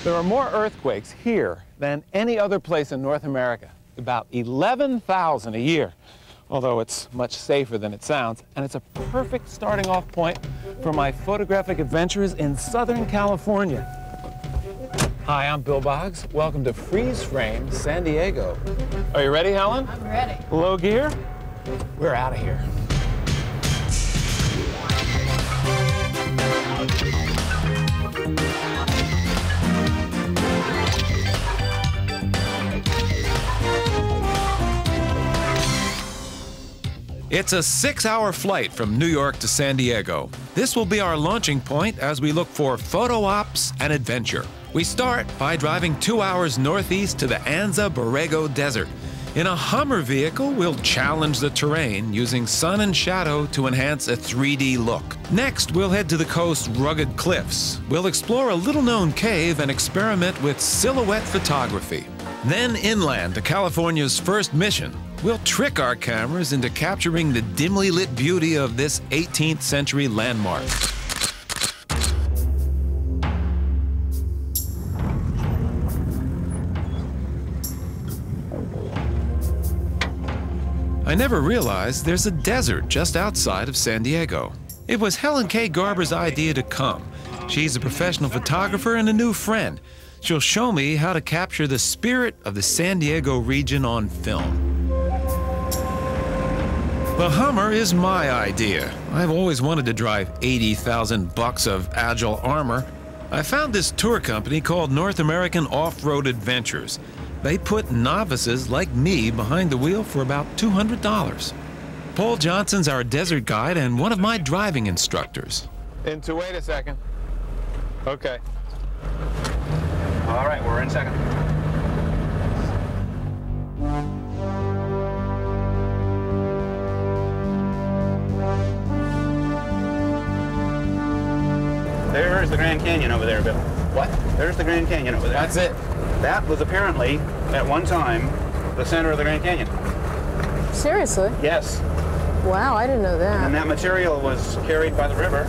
There are more earthquakes here than any other place in North America, about 11,000 a year, although it's much safer than it sounds, and it's a perfect starting off point for my photographic adventures in Southern California. Hi, I'm Bill Boggs. Welcome to Freeze Frame San Diego. Are you ready, Helen? I'm ready. Low gear? We're out of here. It's a 6-hour flight from New York to San Diego. This will be our launching point as we look for photo ops and adventure. We start by driving 2 hours northeast to the Anza Berrego Desert. In a Hummer vehicle, we'll challenge the terrain using sun and shadow to enhance a 3D look. Next, we'll head to the coast's rugged cliffs. We'll explore a little-known cave and experiment with silhouette photography. Then inland to California's first mission. We'll trick our cameras into capturing the dimly lit beauty of this 18th century landmark. I never realized there's a desert just outside of San Diego. It was Helen Garber's idea to come. She's a professional photographer and a new friend. She'll show me how to capture the spirit of the San Diego region on film. The Hummer is my idea. I've always wanted to drive 80,000 bucks of agile armor. I found this tour company called North American Off-Road Adventures. They put novices like me behind the wheel for about $200. Paul Johnson's our desert guide and one of my driving instructors. Wait a second. Okay. All right, we're in second. There's the Grand Canyon over there, Bill. What? There's the Grand Canyon over there. That's it. That was apparently, at one time, the center of the Grand Canyon. Seriously? Yes. Wow, I didn't know that. And that material was carried by the river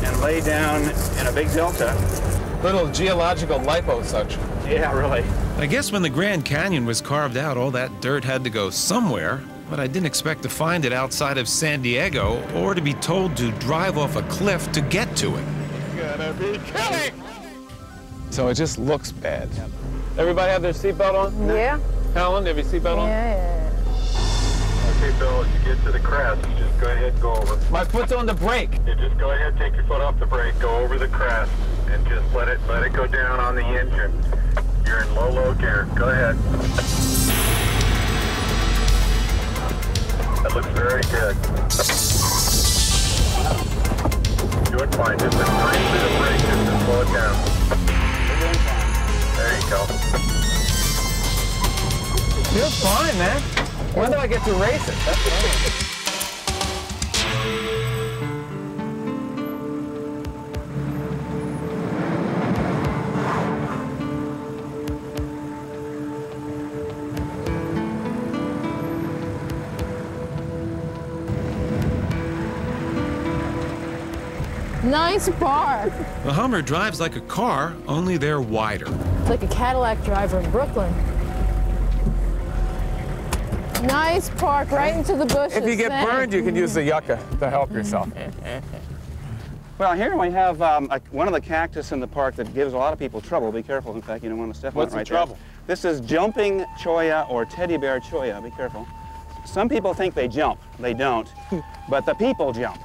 and laid down in a big delta. Little geological liposuction. Yeah, really. I guess when the Grand Canyon was carved out, all that dirt had to go somewhere, but I didn't expect to find it outside of San Diego or to be told to drive off a cliff to get to it. Gonna be kidding! So it just looks bad. Yep. Everybody have their seatbelt on? Yeah. Helen, have your seatbelt on? Yeah. Okay, Bill, as you get to the crest, you just go ahead and go over. My foot's on the brake. You just go ahead, take your foot off the brake, go over the crest, and just let it go down on the engine. You're in low gear. Go ahead. That looks very good. Doing fine. Just a tiny bit of brake, just to slow it down. There you go. Feels fine, man. When do I get to race it? That's the Nice bar. The Hummer drives like a car, only they're wider. It's like a Cadillac driver in Brooklyn. Nice park right into the bushes. If you get burned, you can use the yucca to help yourself. Well, here we have one of the cactus in the park that gives a lot of people trouble. Be careful, in fact, you don't want to step on it right there. What's the trouble? This is jumping cholla or teddy bear cholla. Be careful. Some people think they jump. They don't, but the people jump.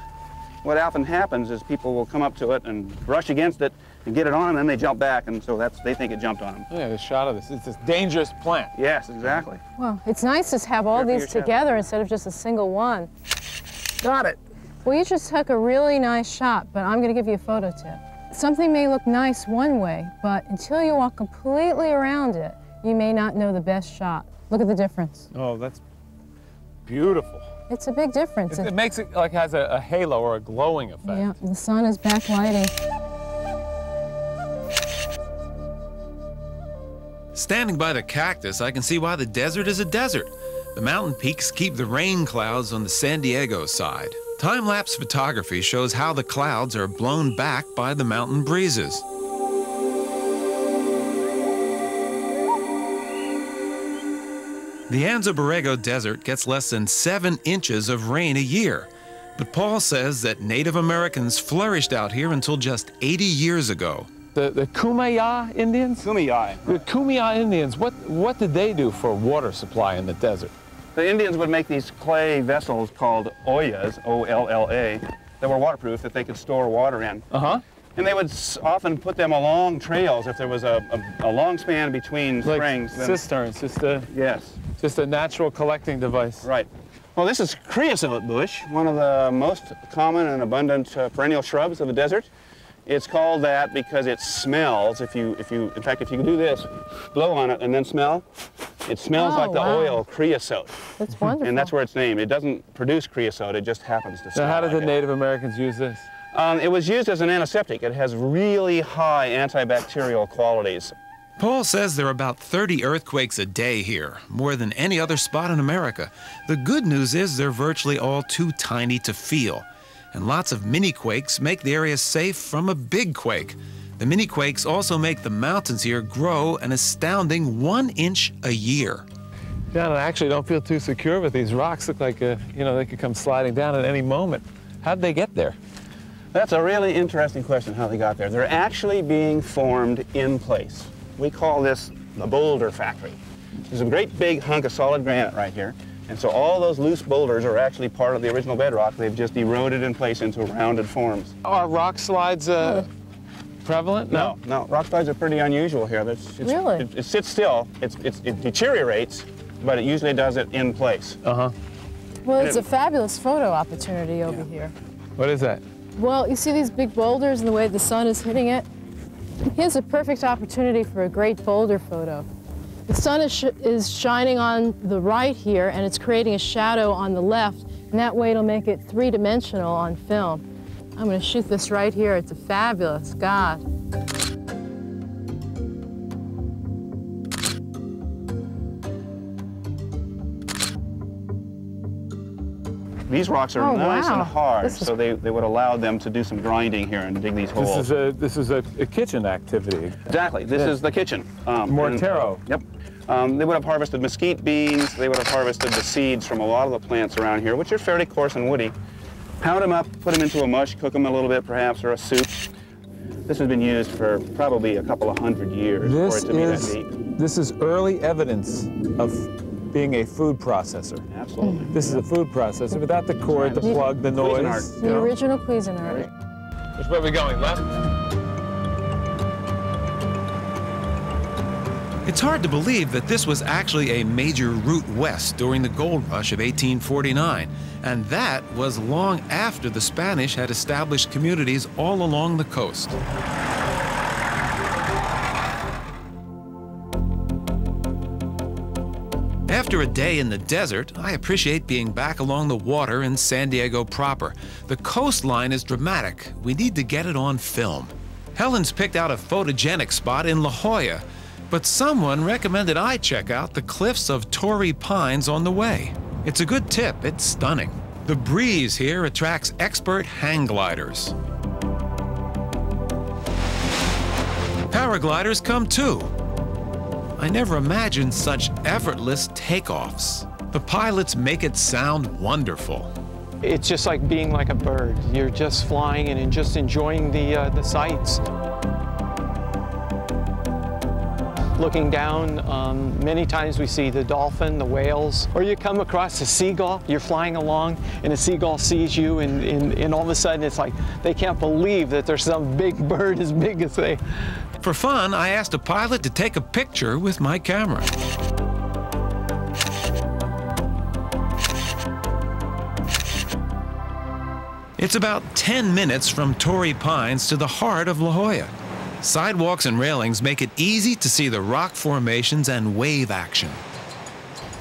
What often happens is people will come up to it and brush against it and get it on, and then they jump back, and so they think it jumped on them. Yeah, the shot of this. It's this dangerous plant. Yes, exactly. Well, it's nice to have all these together instead of just a single one. Got it. Well, you just took a really nice shot, but I'm going to give you a photo tip. Something may look nice one way, but until you walk completely around it, you may not know the best shot. Look at the difference. Oh, that's beautiful. It's a big difference. It makes it like has a halo or a glowing effect. Yeah, the sun is backlighting. Standing by the cactus, I can see why the desert is a desert. The mountain peaks keep the rain clouds on the San Diego side. Time-lapse photography shows how the clouds are blown back by the mountain breezes. The Anza Berrego Desert gets less than 7 inches of rain a year. But Paul says that Native Americans flourished out here until just 80 years ago. The Kumeyaw Indians? Kumeyaw. The Kumeyaw Indians, what did they do for water supply in the desert? The Indians would make these clay vessels called ollas, O-L-L-A, that were waterproof, that they could store water in. Uh-huh. And they would often put them along trails if there was a long span between Like springs. cisterns, Yes. just a natural collecting device. Right. Well, this is creosote bush, one of the most common and abundant perennial shrubs of the desert. It's called that because it smells. In fact, if you do this, blow on it and then smell, it smells like the oil creosote. That's wonderful. And that's where its name. It doesn't produce creosote, it just happens to smell. So how did like the Native Americans use this? It was used as an antiseptic. It has really high antibacterial qualities. Paul says there are about 30 earthquakes a day here, more than any other spot in America. The good news is they're virtually all too tiny to feel. And lots of mini-quakes make the area safe from a big quake. The mini-quakes also make the mountains here grow an astounding 1 inch a year. John, I actually don't feel too secure with these rocks. Look like, they could come sliding down at any moment. How'd they get there? That's a really interesting question, how they got there. They're actually being formed in place. We call this the boulder factory. There's a great big hunk of solid granite right here. And so all those loose boulders are actually part of the original bedrock. They've just eroded in place into rounded forms. Are rock slides prevalent? No, rock slides are pretty unusual here. Really? It sits still. It deteriorates, but it usually does it in place. Uh-huh. Well, it's a fabulous photo opportunity over here. What is that? Well, you see these big boulders and the way the sun is hitting it? Here's a perfect opportunity for a great boulder photo. The sun is shining on the right here, and it's creating a shadow on the left, and that way it'll make it three-dimensional on film. I'm going to shoot this right here. It's a fabulous, God. These rocks are nice and hard, so they would allow them to do some grinding here and dig these holes. This is a kitchen activity. Exactly. This is the kitchen. Mortero. Yep. They would have harvested mesquite beans. They would have harvested the seeds from a lot of the plants around here, which are fairly coarse and woody. Pound them up, put them into a mush, cook them a little bit perhaps, or a soup. This has been used for probably a couple of 100 years for it to be that deep. This is early evidence of being a food processor. Absolutely. This is a food processor without the cord, the plug, the noise. The original Cuisinart. Which way are we going, left? It's hard to believe that this was actually a major route west during the gold rush of 1849, and that was long after the Spanish had established communities all along the coast. After a day in the desert, I appreciate being back along the water in San Diego proper. The coastline is dramatic. We need to get it on film. Helen's picked out a photogenic spot in La Jolla, but someone recommended I check out the cliffs of Torrey Pines on the way. It's a good tip. It's stunning. The breeze here attracts expert hang gliders. Paragliders come too. I never imagined such effortless takeoffs. The pilots make it sound wonderful. It's just like being like a bird. You're just flying and just enjoying the sights. Looking down, many times we see the dolphin, the whales, or you come across a seagull. You're flying along and a seagull sees you and all of a sudden it's like they can't believe that there's some big bird as big as they. For fun, I asked a pilot to take a picture with my camera. It's about 10 minutes from Torrey Pines to the heart of La Jolla. Sidewalks and railings make it easy to see the rock formations and wave action.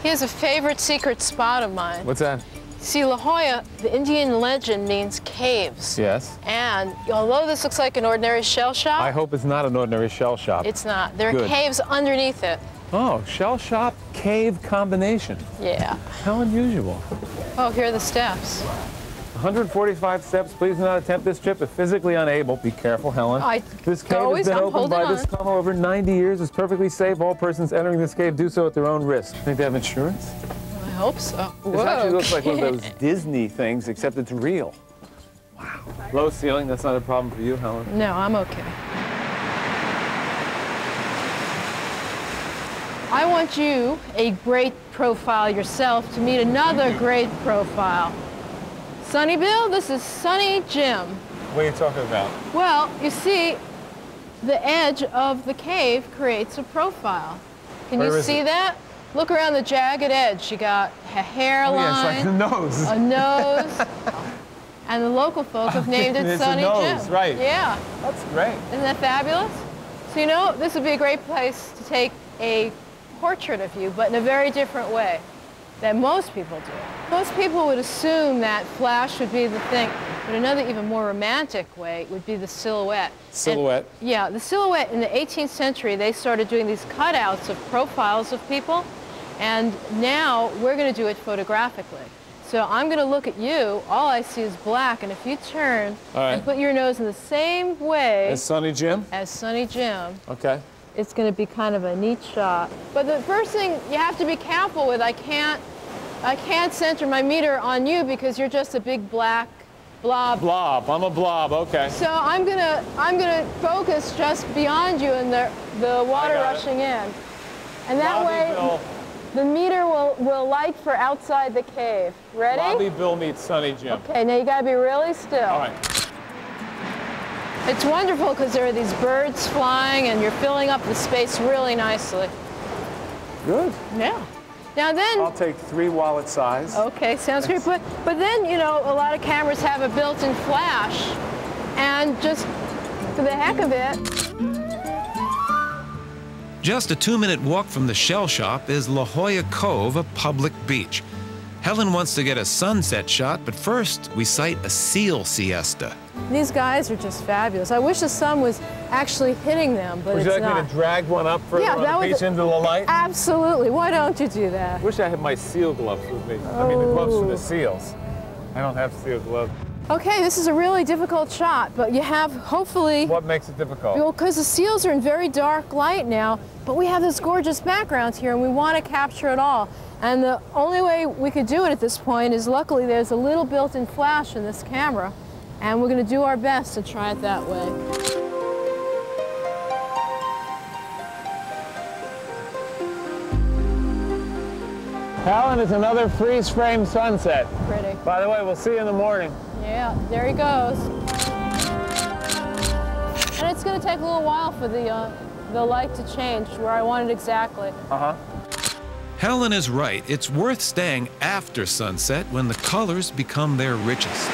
Here's a favorite secret spot of mine. What's that? See, La Jolla, the Indian legend means caves. Yes. And although this looks like an ordinary shell shop, I hope it's not an ordinary shell shop. it's not. There are caves underneath it. Oh, shell shop cave combination. Yeah. How unusual. Oh, here are the steps. 145 steps. Please do not attempt this trip if physically unable. Be careful, Helen. This cave has been opened by this tunnel over 90 years. It's perfectly safe. All persons entering this cave do so at their own risk. Think they have insurance? I hope so. This actually looks like one of those Disney things, except it's real. Wow. Low ceiling, that's not a problem for you, Helen? No, I'm okay. I want you, a great profile yourself, to meet another great profile. Sunny Bill, this is Sunny Jim. What are you talking about? Well, you see, the edge of the cave creates a profile. Can you see that? Look around the jagged edge. You got a hairline. Oh, yeah, it's like a nose. A nose. And the local folk have named it Sunny Jim. Right. Yeah. That's great. Isn't that fabulous? So, you know, this would be a great place to take a portrait of you, but in a very different way than most people do. Most people would assume that flash would be the thing, but another even more romantic way would be the silhouette. Silhouette? And, yeah, the silhouette in the 18th century, they started doing these cutouts of profiles of people, and now we're going to do it photographically. So I'm going to look at you, all I see is black, and if you turn and put your nose in the same way as Sunny Jim? As Sunny Jim. Okay. It's going to be kind of a neat shot. But the first thing you have to be careful with, I can't center my meter on you because you're just a big black blob. Blob. I'm a blob. Okay. So I'm gonna focus just beyond you and the water rushing in, and that way the meter will light for outside the cave. Ready? Bobby Bill meets Sunny Jim. Okay. Now you gotta be really still. All right. It's wonderful because there are these birds flying and you're filling up the space really nicely. Good. Yeah. Now then... I'll take 3 wallet size. Okay, sounds great. But then, you know, a lot of cameras have a built-in flash. And just for the heck of it... Just a 2-minute walk from the shell shop is La Jolla Cove, a public beach. Helen wants to get a sunset shot, but first we sight a seal siesta. These guys are just fabulous. I wish the sun was actually hitting them, but it's not. Would you like me to drag one up further on the beach into the light? Absolutely. Why don't you do that? I wish I had my seal gloves with me. I mean, the gloves for the seals. I don't have seal gloves. Okay, this is a really difficult shot, but you have, hopefully... What makes it difficult? Well, because the seals are in very dark light now, but we have this gorgeous background here, and we want to capture it all. And the only way we could do it at this point is, luckily, there's a little built-in flash in this camera, and we're going to do our best to try it that way. Helen, it's another freeze-frame sunset. Pretty. By the way, we'll see you in the morning. Yeah, there he goes. And it's going to take a little while for the light to change to where I want it exactly. Uh-huh. Helen is right. It's worth staying after sunset when the colors become their richest.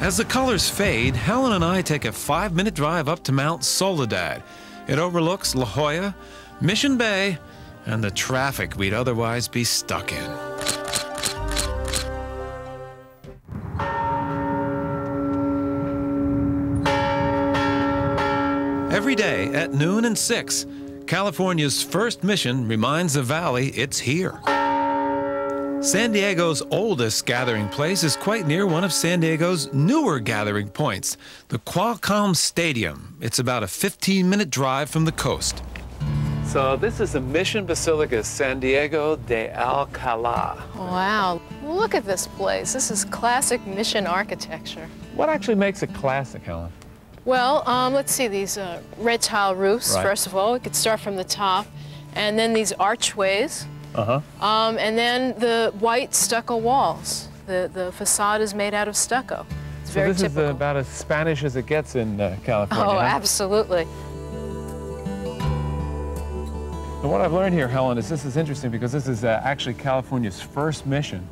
As the colors fade, Helen and I take a 5-minute drive up to Mount Soledad. It overlooks La Jolla, Mission Bay, and the traffic we'd otherwise be stuck in. Every day at noon and 6, California's first mission reminds the valley it's here. San Diego's oldest gathering place is quite near one of San Diego's newer gathering points, the Qualcomm Stadium. It's about a 15-minute drive from the coast. So this is the Mission Basilica San Diego de Alcalá. Wow, look at this place. This is classic mission architecture. What actually makes it classic, Helen? Well, let's see, these red tile roofs, first of all. We could start from the top. And then these archways. Uh-huh. And then the white stucco walls. The facade is made out of stucco. It's very typical. This is about as Spanish as it gets in California. Oh, absolutely. And what I've learned here, Helen, is this is interesting because this is actually California's first mission.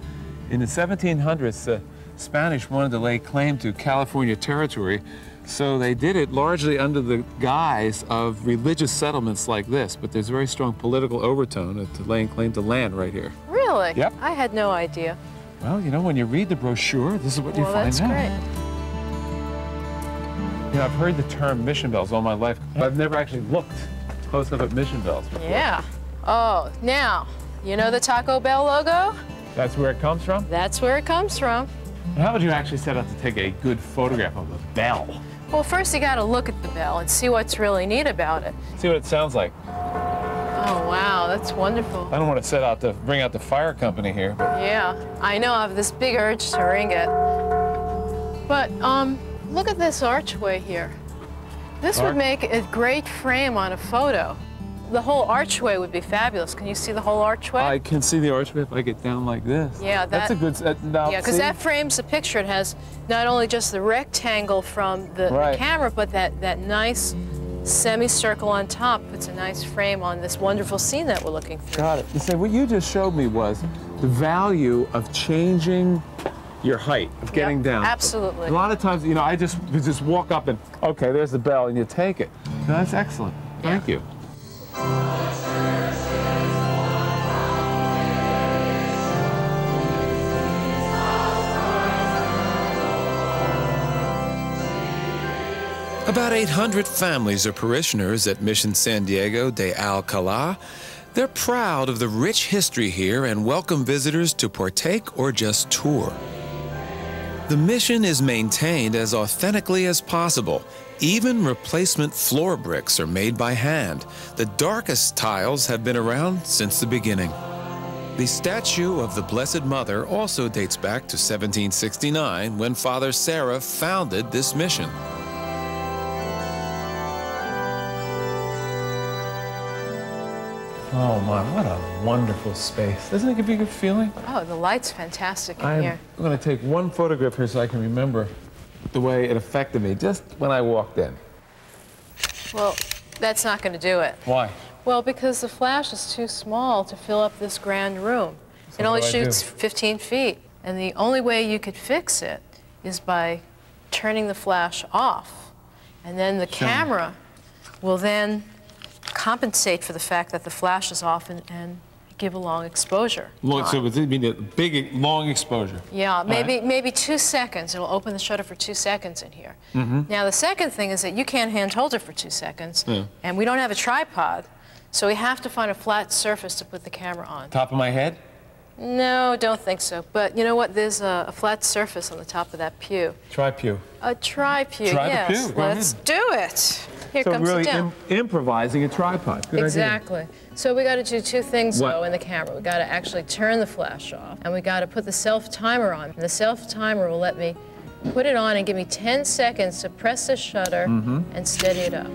In the 1700s, the Spanish wanted to lay claim to California territory, so they did it largely under the guise of religious settlements like this, but there's a very strong political overtone to laying claim to land right here. Really? Yep. I had no idea. Well, you know, when you read the brochure, this is what you find out. Well, that's great. You know, I've heard the term mission bells all my life, but I've never actually looked close up at mission bells before. Yeah. Oh, now, you know the Taco Bell logo? That's where it comes from? That's where it comes from. And how would you actually set out to take a good photograph of a bell? Well, first you got to look at the bell and see what's really neat about it. See what it sounds like. Oh, wow, that's wonderful. I don't want to set out to bring out the fire company here, but... Yeah, I know, I have this big urge to ring it. But look at this archway here. This would make a great frame on a photo. The whole archway would be fabulous. Can you see the whole archway? I can see the archway if I get down like this. Yeah, that's a good... yeah, because that frames the picture. It has not only just the rectangle from the camera, but that nice semicircle on top puts a nice frame on this wonderful scene that we're looking for. Got it. You see, what you just showed me was the value of changing your height, of getting down. Absolutely. A lot of times, you know, I just walk up and, okay, there's the bell, and you take it. No, that's excellent. Thank you. About 800 families are parishioners at Mission San Diego de Alcalá. They're proud of the rich history here and welcome visitors to partake or just tour. The mission is maintained as authentically as possible. Even replacement floor bricks are made by hand. The darkest tiles have been around since the beginning. The statue of the Blessed Mother also dates back to 1769 when Father Serra founded this mission. Oh my, what a wonderful space. Doesn't it give you a good feeling? Oh, the light's fantastic in here. I'm going to take one photograph here so I can remember the way it affected me just when I walked in. Well, that's not going to do it. Why? Well, because the flash is too small to fill up this grand room. So it only shoots 15 feet. And the only way you could fix it is by turning the flash off. And then the camera will then compensate for the fact that the flash is off and give a long exposure. So it mean a big, long exposure? Yeah, maybe 2 seconds. It'll open the shutter for 2 seconds in here. Now, the second thing is that you can't hand hold it for 2 seconds, and we don't have a tripod, so we have to find a flat surface to put the camera on. Top of my head? No, don't think so. But you know what? There's a flat surface on the top of that pew. Tri-pew. A tri-pew, Try yes. the pew. Let's do it. Here so comes really the down. Improvising a tripod. Good exactly. idea. So we got to do two things though in the camera. We got to actually turn the flash off, and we got to put the self-timer on. And the self-timer will let me put it on and give me 10 seconds to press the shutter and steady it up.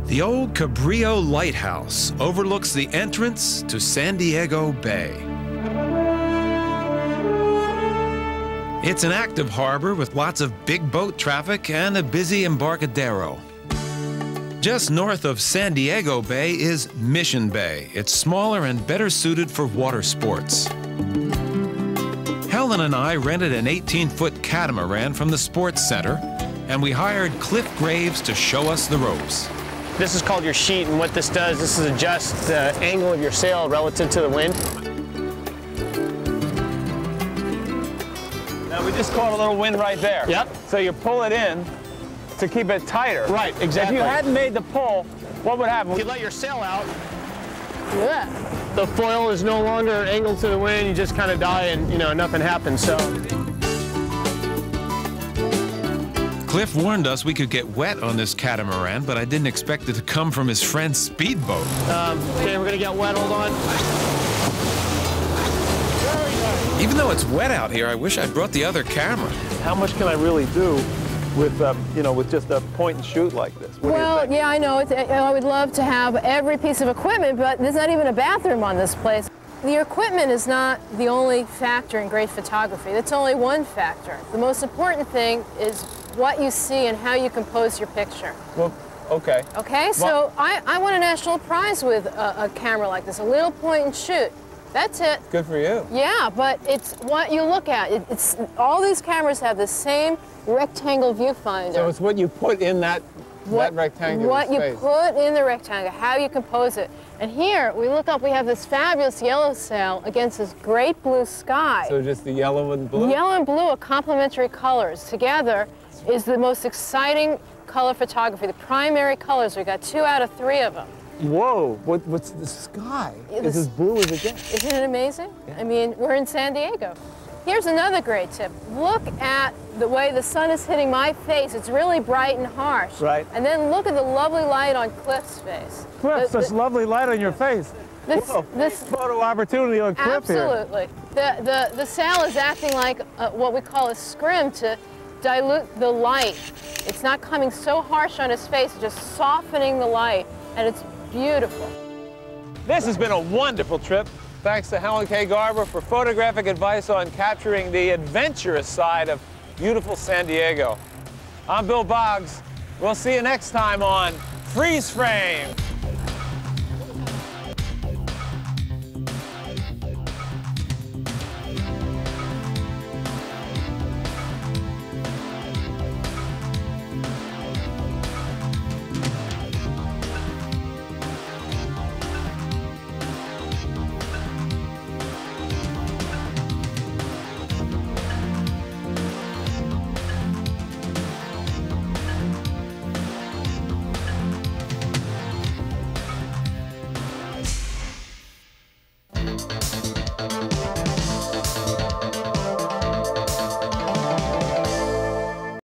The old Cabrillo Lighthouse overlooks the entrance to San Diego Bay. It's an active harbor with lots of big boat traffic and a busy embarcadero. Just north of San Diego Bay is Mission Bay. It's smaller and better suited for water sports. Helen and I rented an 18-foot catamaran from the Sports Center, and we hired Cliff Graves to show us the ropes. This is called your sheet, and what this does, this is adjust the angle of your sail relative to the wind. Now we just caught a little wind right there. Yep. So you pull it in to keep it tighter. Right, exactly. If you hadn't made the pull, what would happen? If you let your sail out, the foil is no longer angled to the wind, you just kind of die and, you know, nothing happens, so. Cliff warned us we could get wet on this catamaran, but I didn't expect it to come from his friend's speedboat. Okay, we're gonna get wet, hold on. Even though it's wet out here, I wish I'd brought the other camera. How much can I really do with, you know, with just a point and shoot like this? Well, yeah, I know. I would love to have every piece of equipment, but there's not even a bathroom on this place. The equipment is not the only factor in great photography. That's only one factor. The most important thing is what you see and how you compose your picture. Well, okay. Okay, so I won a national prize with a camera like this, a little point and shoot. That's it. Good for you. Yeah, but it's what you look at. It's all these cameras have the same rectangle viewfinder. So it's what you put in that rectangular What space. you put in the rectangle, how you compose it. And here, we look up, we have this fabulous yellow sail against this great blue sky. So just the yellow and blue? Yellow and blue are complementary colors. Together is the most exciting color photography. The primary colors, we got 2 out of 3 of them. Whoa, what's the sky? It's as blue as it gets. Isn't it amazing? Yeah. I mean, we're in San Diego. Here's another great tip. Look at the way the sun is hitting my face. It's really bright and harsh. Right. And then look at the lovely light on Cliff's face. Cliff, such lovely light on your face. This photo opportunity on Cliff here. Absolutely. The sail is acting like what we call a scrim to dilute the light. It's not coming so harsh on his face, just softening the light, and it's beautiful. This has been a wonderful trip. Thanks to Helen Garber for photographic advice on capturing the adventurous side of beautiful San Diego. I'm Bill Boggs. We'll see you next time on Freeze Frame.